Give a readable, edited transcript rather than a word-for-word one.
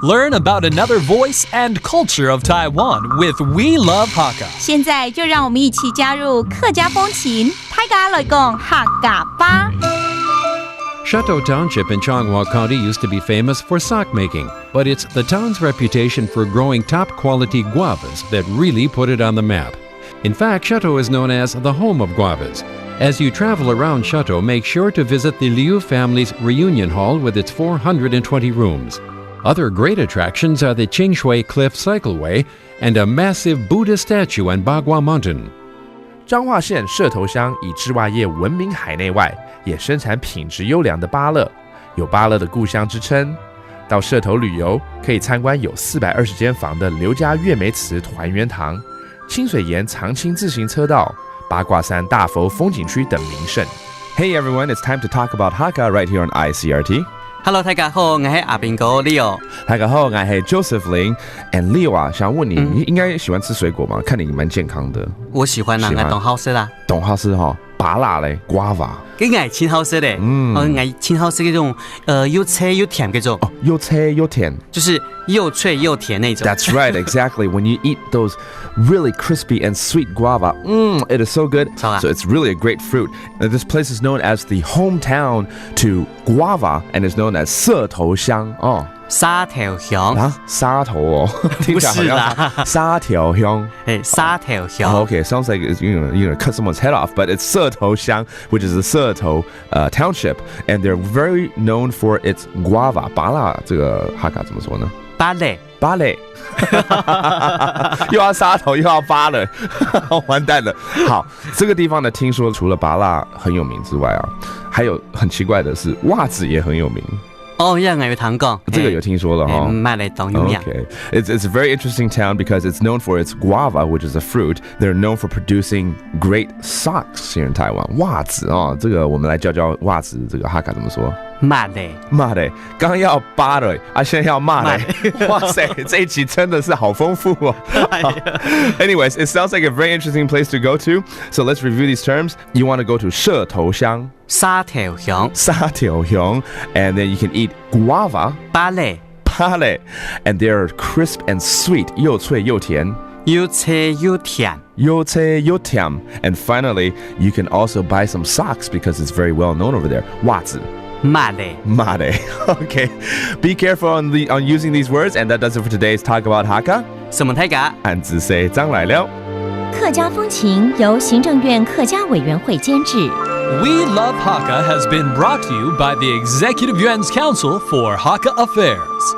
Learn about another voice and culture of Taiwan with We Love Hakka. 现在就让我们一起加入客家风情，大家来讲客家吧。Chateau Township in Changhua County used to be famous for sock making, but it's the town's reputation for growing top-quality guavas that really put it on the map. In fact, Chateau is known as the home of guavas. As you travel around Chateau, make sure to visit the Liu family's reunion hall with its 420 rooms. Other great attractions are the Qingshui Cliff Cycleway and a massive Buddha statue on Bagua Mountain. 彰化县社头乡以织袜业闻名海内外，也生产品质优良的芭乐，有芭乐的故乡之称。到社头旅游，可以参观有420间房的刘家月梅祠团圆堂、清水岩长青自行车道、八卦山大佛风景区等名胜。Hey everyone, it's time to talk about Hakka right here on ICRT.Hello， 大家好，我是阿兵哥 Leo。大家好，我是 Joseph Lin。And Leo 啊，想问你，你应该喜欢吃水果吗？看你蛮健康的。我喜欢我懂好吃啦。懂好吃哈，芭乐嘞 ，guava。跟我青好吃的，我青好吃那种，又脆又甜那种。哦，又脆又甜，就是又脆又甜那种。That's right, exactly. When you eat those really crispy and sweet guava, it is so good. So it's really a great fruit. This place is known as the hometown to guava and is known as 社头乡哦。沙头乡啊，沙头哦，听起来好像沙头乡。哎，沙头乡。Okay, sounds like you're gonna cut someone's head off, but it's 社头乡, which is the 社头township, and they're very known for its guava. 芭乐这个哈卡怎么说呢？芭乐，芭乐，又要沙头又要芭乐，完蛋了。好，这个地方呢，听说除了芭乐很有名之外啊，还有很奇怪的是袜子也很有名。哦，让我有听过，这个有听说了哈。买来当营养。Okay, it's a very interesting town because it's known for its guava, which is a fruit. They're known for producing great socks here in Taiwan. 袜子哦，这个我们来教教袜子这个哈卡怎么说。骂嘞，骂嘞，刚要扒了啊，现在要骂嘞，哇塞，这一集真的是好丰富哦。Anyways, it sounds like a very interesting place to go to. So let's review these terms. You want to go to 社头乡，沙头乡，沙头乡 and then you can eat guava, 芭乐，芭乐 and they're crisp and sweet, 又脆又甜。又脆又甜，又脆又甜 and finally, you can also buy some socks because it's very well known over there. 袜子。Mare. Okay. Be careful on using these words, and that does it for today's Talk About Hakka. 什么太嘎？俺只say 张来了。客家风情由行政院客家委员会监制。We Love Hakka has been brought to you by the Executive Yuan's Council for Hakka Affairs.